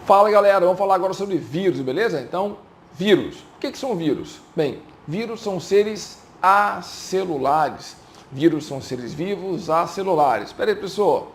Fala galera, vamos falar agora sobre vírus, beleza? Então, vírus. O que são vírus? Bem, vírus são seres acelulares. Vírus são seres vivos acelulares. Espera aí, pessoal.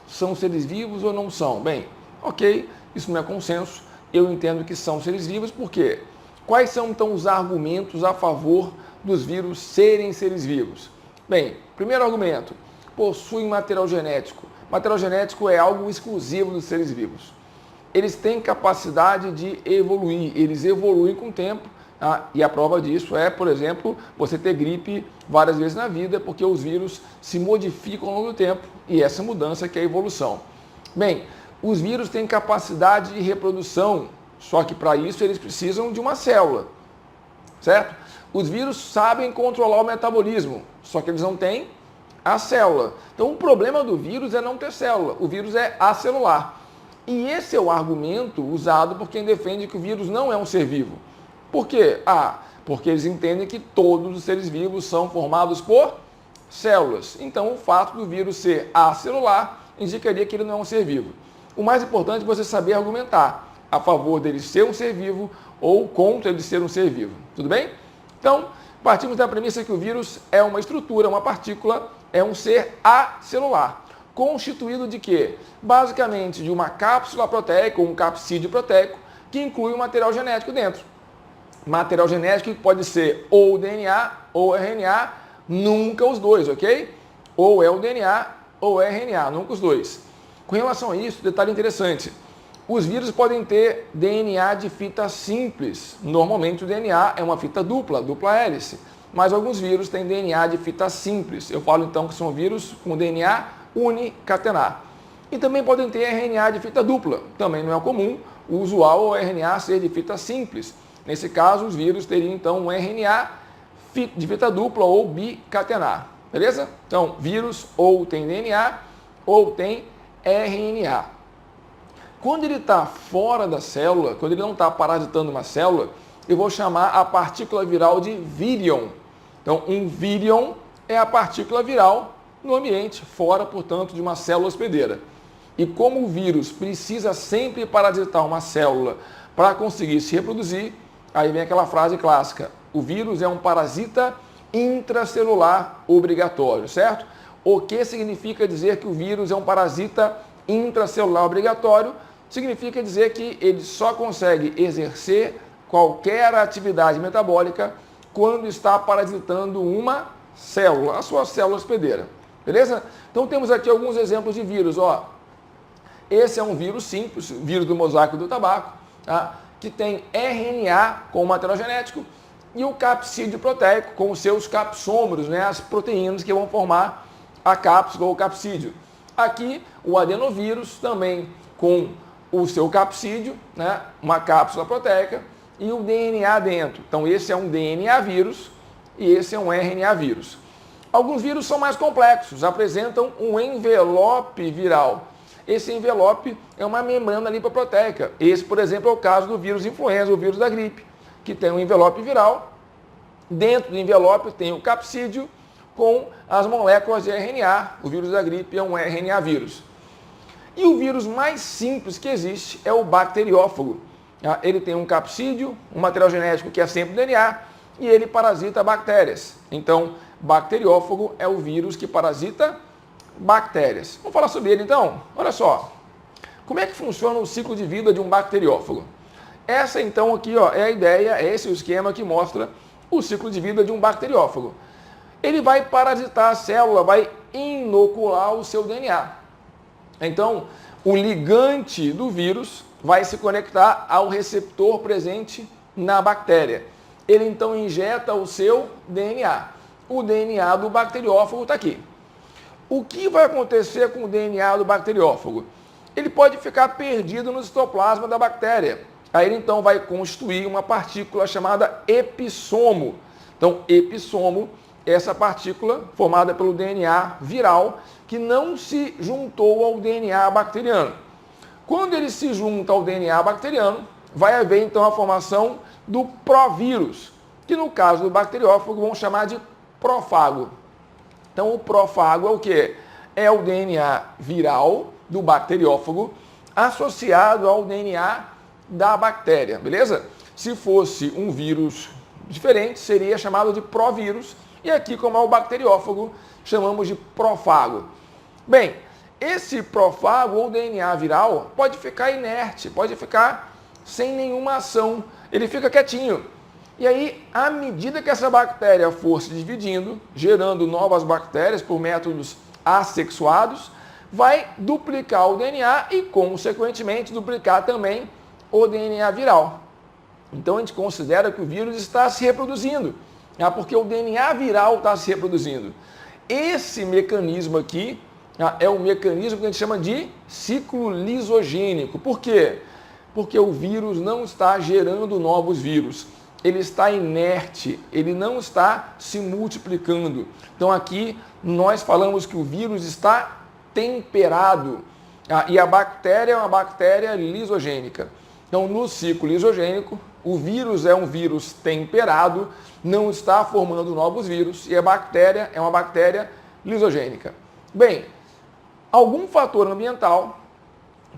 São seres vivos ou não são? Bem, ok, isso não é consenso. Eu entendo que são seres vivos, por quê? Quais são então os argumentos a favor dos vírus serem seres vivos? Bem, primeiro argumento, possuem material genético. Material genético é algo exclusivo dos seres vivos. Eles têm capacidade de evoluir, eles evoluem com o tempo, tá? E a prova disso é, por exemplo, você ter gripe várias vezes na vida, porque os vírus se modificam ao longo do tempo, e essa mudança que é a evolução. Bem, os vírus têm capacidade de reprodução, só que para isso eles precisam de uma célula, certo? Os vírus sabem controlar o metabolismo, só que eles não têm a célula. Então o problema do vírus é não ter célula, o vírus é acelular. E esse é o argumento usado por quem defende que o vírus não é um ser vivo. Por quê? Porque eles entendem que todos os seres vivos são formados por células. Então, o fato do vírus ser acelular indicaria que ele não é um ser vivo. O mais importante é você saber argumentar a favor dele ser um ser vivo ou contra ele ser um ser vivo. Tudo bem? Então, partimos da premissa que o vírus é uma estrutura, uma partícula, é um ser acelular. Constituído de quê? Basicamente de uma cápsula proteica ou um capsídeo proteico que inclui o material genético dentro. Material genético que pode ser ou DNA ou RNA, nunca os dois, ok? Ou é o DNA ou é RNA, nunca os dois. Com relação a isso, detalhe interessante. Os vírus podem ter DNA de fita simples. Normalmente o DNA é uma fita dupla, dupla hélice. Mas alguns vírus têm DNA de fita simples. Eu falo então que são vírus com DNA unicatenar. E também podem ter RNA de fita dupla. Também não é comum. O usual é o RNA ser de fita simples. Nesse caso, os vírus teriam então um RNA de fita dupla ou bicatenar. Beleza? Então, vírus ou tem DNA ou tem RNA. Quando ele está fora da célula, quando ele não está parasitando uma célula, eu vou chamar a partícula viral de vírion. Então, um vírion é a partícula viral no ambiente, fora, portanto, de uma célula hospedeira. E como o vírus precisa sempre parasitar uma célula para conseguir se reproduzir, aí vem aquela frase clássica, o vírus é um parasita intracelular obrigatório, certo? O que significa dizer que o vírus é um parasita intracelular obrigatório? Significa dizer que ele só consegue exercer qualquer atividade metabólica quando está parasitando uma célula, a sua célula hospedeira. Beleza? Então temos aqui alguns exemplos de vírus. Ó. Esse é um vírus simples, vírus do mosaico do tabaco, tá? Que tem RNA com material genético e o capsídeo proteico com os seus capsômeros, né? As proteínas que vão formar a cápsula ou o capsídeo. Aqui o adenovírus também com o seu capsídeo, né? Uma cápsula proteica e o DNA dentro. Então esse é um DNA vírus e esse é um RNA vírus. Alguns vírus são mais complexos, apresentam um envelope viral. Esse envelope é uma membrana lipoproteica. Esse, por exemplo, é o caso do vírus influenza, o vírus da gripe, que tem um envelope viral. Dentro do envelope tem o capsídeo com as moléculas de RNA. O vírus da gripe é um RNA vírus. E o vírus mais simples que existe é o bacteriófago. Ele tem um capsídeo, um material genético que é sempre DNA, e ele parasita bactérias. Então, bacteriófago é o vírus que parasita bactérias. Vamos falar sobre ele então? Olha só. Como é que funciona o ciclo de vida de um bacteriófago? Essa então aqui ó, é a ideia, é esse o esquema que mostra o ciclo de vida de um bacteriófago. Ele vai parasitar a célula, vai inocular o seu DNA. Então, o ligante do vírus vai se conectar ao receptor presente na bactéria. Ele então injeta o seu DNA. O DNA do bacteriófago está aqui. O que vai acontecer com o DNA do bacteriófago? Ele pode ficar perdido no citoplasma da bactéria. Aí ele então vai constituir uma partícula chamada epissomo. Então, epissomo é essa partícula formada pelo DNA viral que não se juntou ao DNA bacteriano. Quando ele se junta ao DNA bacteriano, vai haver então a formação do provírus, que no caso do bacteriófago vamos chamar de prófago. Então o prófago é o quê? É o DNA viral do bacteriófago associado ao DNA da bactéria, beleza? Se fosse um vírus diferente, seria chamado de provírus, e aqui, como é o bacteriófago, chamamos de profago. Bem, esse profago ou DNA viral pode ficar inerte, pode ficar sem nenhuma ação, ele fica quietinho. E aí, à medida que essa bactéria for se dividindo, gerando novas bactérias por métodos assexuados, vai duplicar o DNA e, consequentemente, duplicar também o DNA viral. Então, a gente considera que o vírus está se reproduzindo, porque o DNA viral está se reproduzindo. Esse mecanismo aqui é um mecanismo que a gente chama de ciclo lisogênico. Por quê? Porque o vírus não está gerando novos vírus. Ele está inerte, ele não está se multiplicando. Então aqui nós falamos que o vírus está temperado e a bactéria é uma bactéria lisogênica. Então no ciclo lisogênico, o vírus é um vírus temperado, não está formando novos vírus e a bactéria é uma bactéria lisogênica. Bem, algum fator ambiental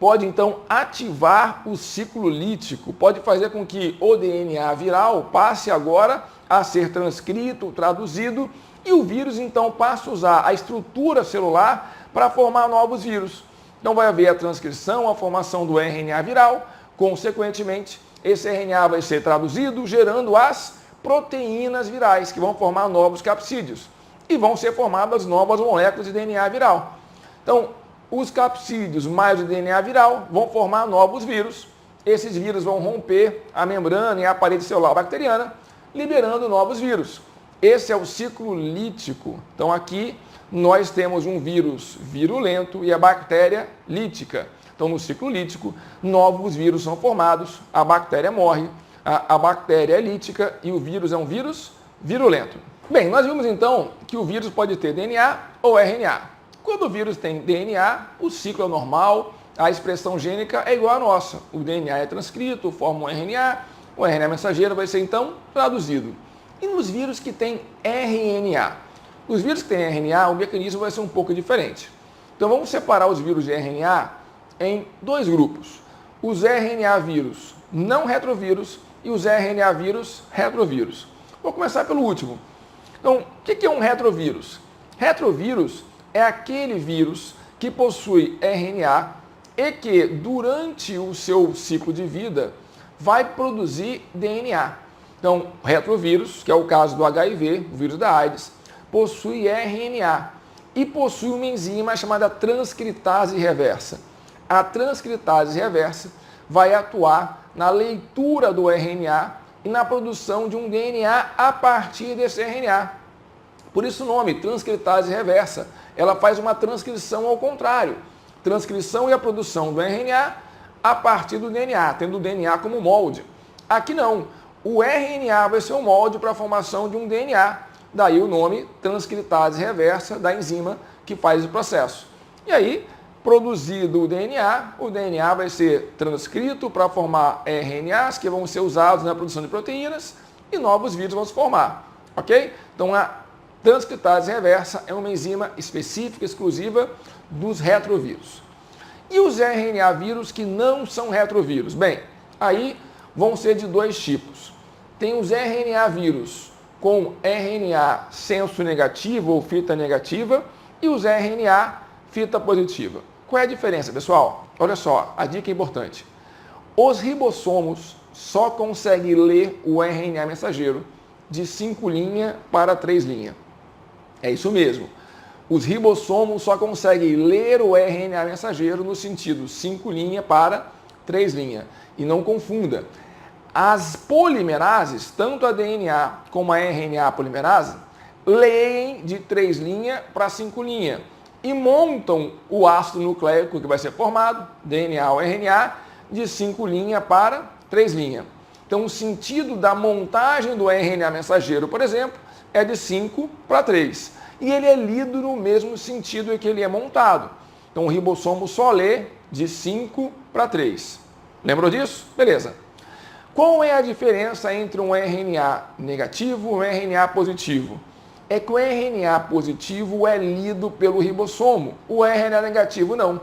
pode então ativar o ciclo lítico, pode fazer com que o DNA viral passe agora a ser transcrito, traduzido, e o vírus então passa a usar a estrutura celular para formar novos vírus. Então vai haver a transcrição, a formação do RNA viral, consequentemente esse RNA vai ser traduzido, gerando as proteínas virais, que vão formar novos capsídeos, e vão ser formadas novas moléculas de DNA viral. Então, os capsídeos mais o DNA viral vão formar novos vírus. Esses vírus vão romper a membrana e a parede celular bacteriana, liberando novos vírus. Esse é o ciclo lítico. Então aqui nós temos um vírus virulento e a bactéria lítica. Então no ciclo lítico, novos vírus são formados, a bactéria morre, a bactéria é lítica e o vírus é um vírus virulento. Bem, nós vimos então que o vírus pode ter DNA ou RNA. Quando o vírus tem DNA, o ciclo é normal, a expressão gênica é igual à nossa. O DNA é transcrito, forma um RNA, o RNA mensageiro vai ser então traduzido. E nos vírus que têm RNA? Os vírus que têm RNA, o mecanismo vai ser um pouco diferente. Então vamos separar os vírus de RNA em dois grupos. Os RNA vírus não retrovírus e os RNA vírus retrovírus. Vou começar pelo último. Então, o que é um retrovírus? Retrovírus é aquele vírus que possui RNA e que, durante o seu ciclo de vida, vai produzir DNA. Então, o retrovírus, que é o caso do HIV, o vírus da AIDS, possui RNA e possui uma enzima chamada transcritase reversa. A transcritase reversa vai atuar na leitura do RNA e na produção de um DNA a partir desse RNA. Por isso o nome, transcritase reversa. Ela faz uma transcrição ao contrário. Transcrição e a produção do RNA a partir do DNA, tendo o DNA como molde. Aqui não. O RNA vai ser o molde para a formação de um DNA. Daí o nome transcritase reversa da enzima que faz o processo. E aí, produzido o DNA vai ser transcrito para formar RNAs que vão ser usados na produção de proteínas e novos vírus vão se formar. Ok? Então a transcritase reversa é uma enzima específica, exclusiva dos retrovírus. E os RNA vírus que não são retrovírus? Bem, aí vão ser de dois tipos. Tem os RNA vírus com RNA senso negativo ou fita negativa e os RNA fita positiva. Qual é a diferença, pessoal? Olha só, a dica é importante. Os ribossomos só conseguem ler o RNA mensageiro de 5' para 3'. É isso mesmo. Os ribossomos só conseguem ler o RNA mensageiro no sentido 5' para 3'. E não confunda. As polimerases, tanto a DNA como a RNA polimerase, leem de 3' para 5' e montam o ácido nucleico que vai ser formado, DNA ou RNA, de 5' para 3'. Então, o sentido da montagem do RNA mensageiro, por exemplo, é de 5 para 3. E ele é lido no mesmo sentido em que ele é montado. Então, o ribossomo só lê de 5 para 3. Lembrou disso? Beleza. Qual é a diferença entre um RNA negativo e um RNA positivo? É que o RNA positivo é lido pelo ribossomo, o RNA negativo não.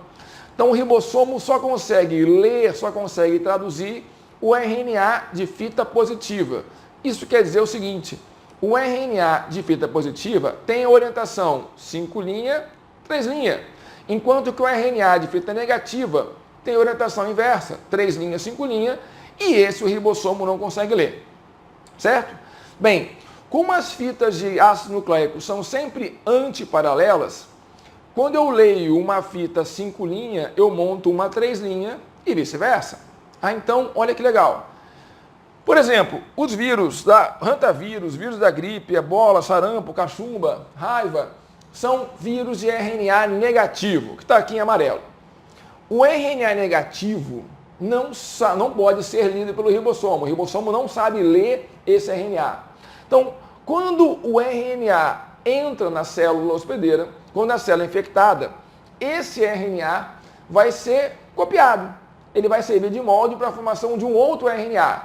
Então, o ribossomo só consegue ler, só consegue traduzir o RNA de fita positiva. Isso quer dizer o seguinte, o RNA de fita positiva tem orientação 5' 3', enquanto que o RNA de fita negativa tem orientação inversa, 3', 5', e esse o ribossomo não consegue ler, certo? Bem, como as fitas de ácido nucleico são sempre antiparalelas, quando eu leio uma fita 5', eu monto uma 3' e vice-versa. Então, olha que legal. Por exemplo, os vírus, hantavírus, vírus da gripe, ebola, sarampo, cachumba, raiva, são vírus de RNA negativo, que está aqui em amarelo. O RNA negativo não pode ser lido pelo ribossomo. O ribossomo não sabe ler esse RNA. Então, quando o RNA entra na célula hospedeira, quando a célula é infectada, esse RNA vai ser copiado. Ele vai servir de molde para a formação de um outro RNA.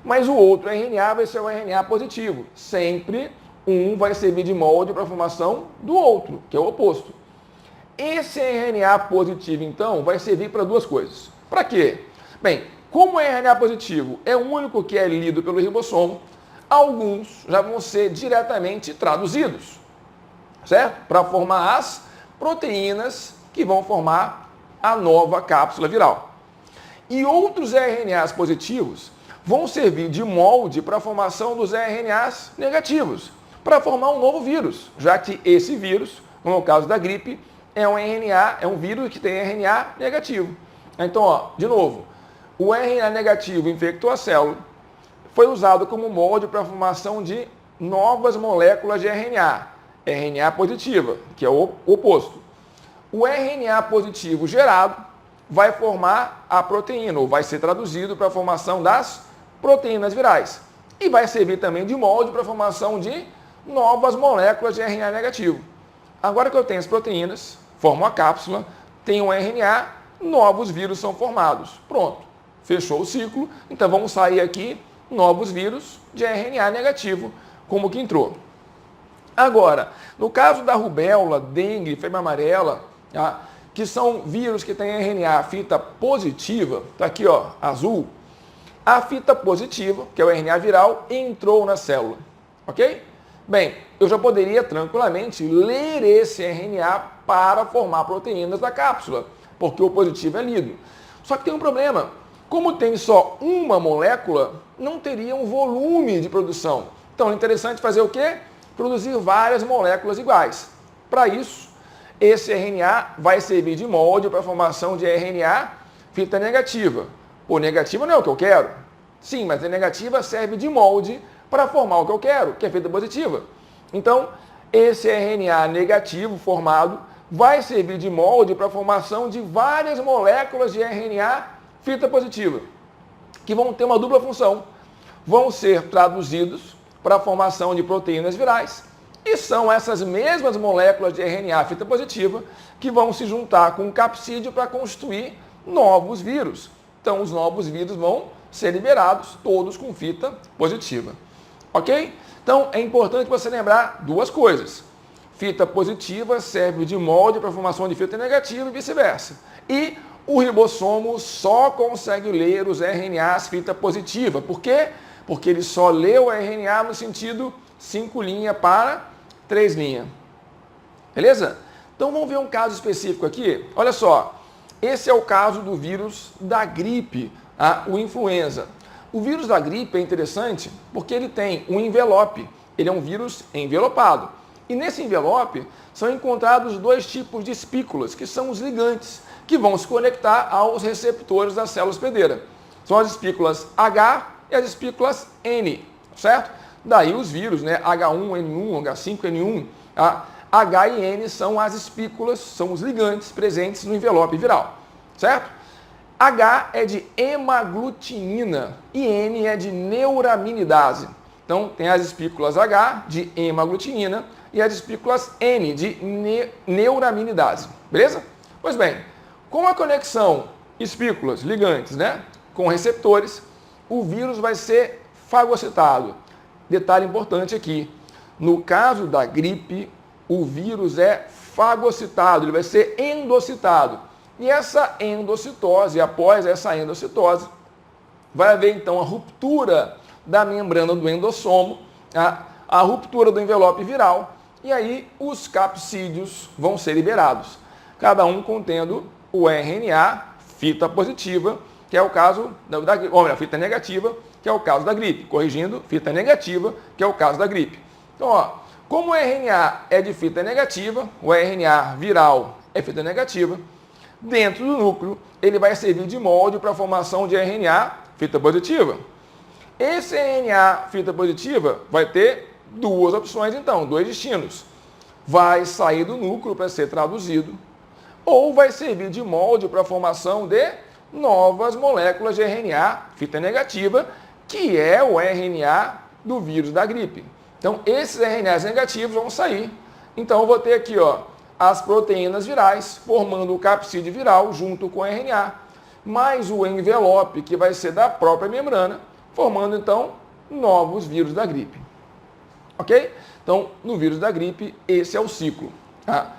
Mas o outro RNA vai ser o RNA positivo. Sempre um vai servir de molde para a formação do outro, que é o oposto. Esse RNA positivo, então, vai servir para duas coisas. Para quê? Bem, como o RNA positivo é o único que é lido pelo ribossomo, alguns já vão ser diretamente traduzidos, certo? Para formar as proteínas que vão formar a nova cápsula viral. E outros RNAs positivos vão servir de molde para a formação dos RNAs negativos, para formar um novo vírus, já que esse vírus, como é o caso da gripe, é um vírus que tem RNA negativo. Então, ó, de novo, o RNA negativo infectou a célula, foi usado como molde para a formação de novas moléculas de RNA, RNA positiva, que é o oposto. O RNA positivo gerado vai formar a proteína, ou vai ser traduzido para a formação das proteínas virais. E vai servir também de molde para a formação de novas moléculas de RNA negativo. Agora que eu tenho as proteínas, formo a cápsula, tenho um RNA, novos vírus são formados. Pronto, fechou o ciclo. Então vamos sair aqui novos vírus de RNA negativo, como que entrou. Agora, no caso da rubéola, dengue, febre amarela, tá? Que são vírus que têm RNA fita positiva, tá aqui ó, azul, a fita positiva, que é o RNA viral, entrou na célula, ok? Bem, eu já poderia tranquilamente ler esse RNA para formar proteínas da cápsula, porque o positivo é lido. Só que tem um problema, como tem só uma molécula, não teria um volume de produção. Então é interessante fazer o quê? Produzir várias moléculas iguais. Para isso, esse RNA vai servir de molde para a formação de RNA fita negativa. Pô, negativa não é o que eu quero. Sim, mas a negativa serve de molde para formar o que eu quero, que é fita positiva. Então, esse RNA negativo formado vai servir de molde para a formação de várias moléculas de RNA fita positiva, que vão ter uma dupla função. Vão ser traduzidos para a formação de proteínas virais, e são essas mesmas moléculas de RNA fita positiva que vão se juntar com o capsídeo para constituir novos vírus. Então, os novos vírus vão ser liberados, todos com fita positiva. Ok? Então, é importante você lembrar duas coisas. Fita positiva serve de molde para a formação de fita negativa e vice-versa. E o ribossomo só consegue ler os RNAs fita positiva. Por quê? Porque ele só lê o RNA no sentido 5' para 3'. Beleza? Então vamos ver um caso específico aqui. Olha só, esse é o caso do vírus da gripe, o influenza. O vírus da gripe é interessante porque ele tem um envelope. Ele é um vírus envelopado. E nesse envelope são encontrados dois tipos de espículas, que são os ligantes, que vão se conectar aos receptores da célula hospedeira. São as espículas H e as espículas N, certo? Daí os vírus, né? H1N1, H5N1, H e N são as espículas, são os ligantes presentes no envelope viral, certo? H é de hemaglutinina e N é de neuraminidase. Então, tem as espículas H de hemaglutinina e as espículas N de neuraminidase, beleza? Pois bem, com a conexão espículas, ligantes, né, com receptores, o vírus vai ser fagocitado. Detalhe importante aqui, no caso da gripe, o vírus é fagocitado, ele vai ser endocitado. E essa endocitose, após essa endocitose, vai haver então a ruptura da membrana do endossomo, a ruptura do envelope viral, e aí os capsídeos vão ser liberados, cada um contendo o RNA, fita positiva, que é o caso da gripe, ou a fita negativa, que é o caso da gripe, corrigindo, fita negativa, que é o caso da gripe. Então, ó, como o RNA é de fita negativa, o RNA viral é fita negativa, dentro do núcleo ele vai servir de molde para a formação de RNA fita positiva. Esse RNA fita positiva vai ter duas opções, então, dois destinos. Vai sair do núcleo para ser traduzido, ou vai servir de molde para a formação de novas moléculas de RNA fita negativa, que é o RNA do vírus da gripe. Então, esses RNAs negativos vão sair. Então, eu vou ter aqui, ó, as proteínas virais formando o capsídeo viral junto com o RNA, mais o envelope, que vai ser da própria membrana, formando, então, novos vírus da gripe. Ok? Então, no vírus da gripe, esse é o ciclo. Tá?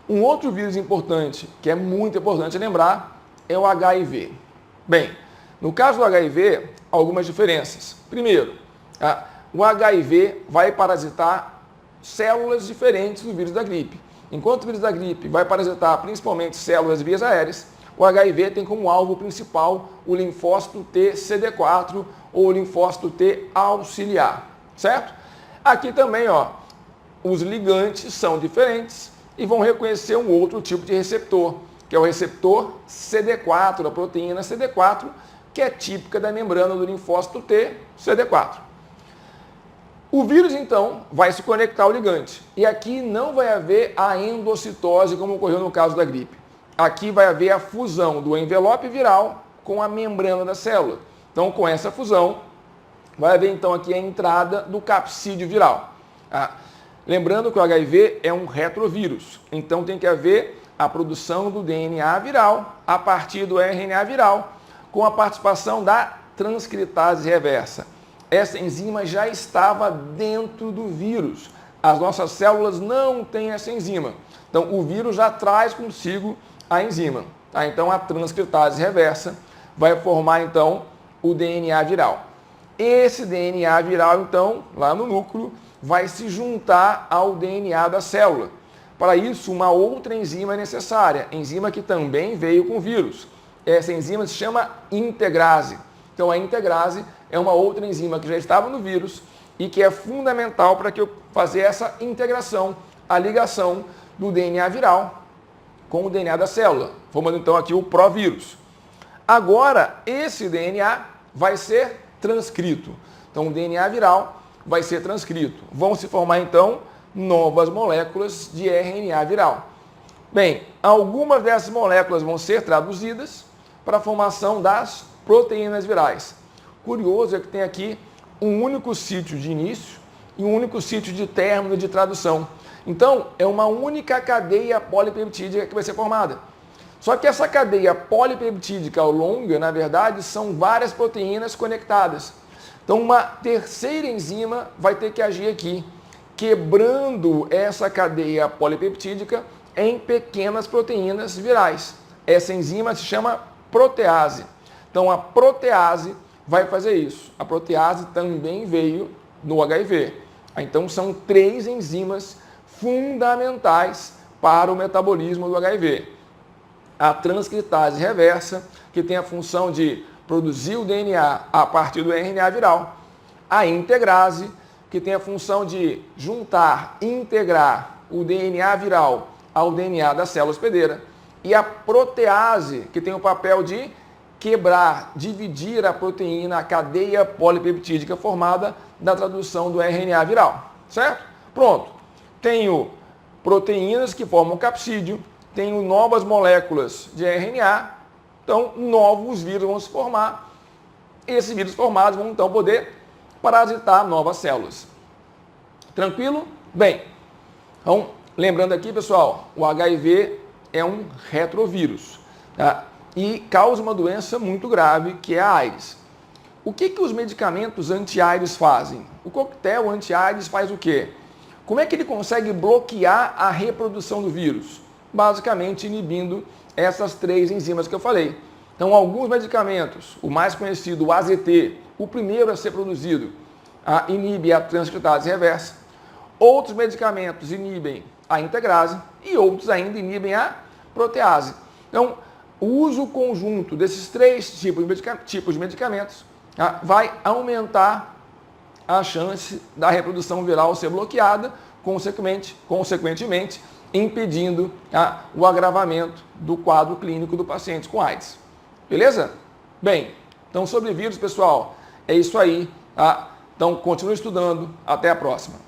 Um outro vírus importante, que é muito importante lembrar, é o HIV. Bem, no caso do HIV, algumas diferenças. Primeiro, o HIV vai parasitar células diferentes do vírus da gripe. Enquanto o vírus da gripe vai parasitar principalmente células de vias aéreas, o HIV tem como alvo principal o linfócito T CD4 ou o linfócito T auxiliar, certo? Aqui também, ó, os ligantes são diferentes e vão reconhecer um outro tipo de receptor, que é o receptor CD4, a proteína CD4, que é típica da membrana do linfócito T CD4. O vírus, então, vai se conectar ao ligante. E aqui não vai haver a endocitose, como ocorreu no caso da gripe. Aqui vai haver a fusão do envelope viral com a membrana da célula. Então, com essa fusão, vai haver, então, aqui a entrada do capsídeo viral. Lembrando que o HIV é um retrovírus. Então, tem que haver a produção do DNA viral a partir do RNA viral, com a participação da transcritase reversa. Essa enzima já estava dentro do vírus. As nossas células não têm essa enzima. Então, o vírus já traz consigo a enzima. Então, a transcritase reversa vai formar, então, o DNA viral. Esse DNA viral, então, lá no núcleo, vai se juntar ao DNA da célula. Para isso, uma outra enzima é necessária, enzima que também veio com o vírus. Essa enzima se chama integrase. Então, a integrase é uma outra enzima que já estava no vírus e que é fundamental para que eu fazer essa integração, a ligação do DNA viral com o DNA da célula, formando então aqui o provírus. Agora, esse DNA vai ser transcrito. Então, o DNA viral vai ser transcrito. Vão se formar, então, novas moléculas de RNA viral. Bem, algumas dessas moléculas vão ser traduzidas para a formação das proteínas virais. Curioso é que tem aqui um único sítio de início e um único sítio de término de tradução. Então, é uma única cadeia polipeptídica que vai ser formada. Só que essa cadeia polipeptídica longa, na verdade, são várias proteínas conectadas. Então, uma terceira enzima vai ter que agir aqui, quebrando essa cadeia polipeptídica em pequenas proteínas virais. Essa enzima se chama protease. Então, a protease vai fazer isso. A protease também veio no HIV. Então, são 3 enzimas fundamentais para o metabolismo do HIV. A transcritase reversa, que tem a função de produzir o DNA a partir do RNA viral. A integrase, que tem a função de juntar, integrar o DNA viral ao DNA da célula hospedeira. E a protease, que tem o papel de quebrar, dividir a proteína, a cadeia polipeptídica formada da tradução do RNA viral. Certo? Pronto. Tenho proteínas que formam capsídeo, tenho novas moléculas de RNA, então novos vírus vão se formar. Esses vírus formados vão então poder parasitar novas células. Tranquilo? Bem, então, lembrando aqui, pessoal, o HIV é um retrovírus, tá? E causa uma doença muito grave, que é a AIDS. O que os medicamentos anti-AIDS fazem? O coquetel anti-AIDS faz o quê? Como é que ele consegue bloquear a reprodução do vírus? Basicamente inibindo essas 3 enzimas que eu falei. Então, alguns medicamentos, o mais conhecido, o AZT, o primeiro a ser produzido, inibe a transcriptase reversa. Outros medicamentos inibem a integrase e outros ainda inibem a protease. Então, o uso conjunto desses 3 tipos de medicamentos vai aumentar a chance da reprodução viral ser bloqueada, consequentemente impedindo o agravamento do quadro clínico do paciente com AIDS. Beleza? Bem, então sobre vírus, pessoal, é isso aí. Então, continue estudando. Até a próxima.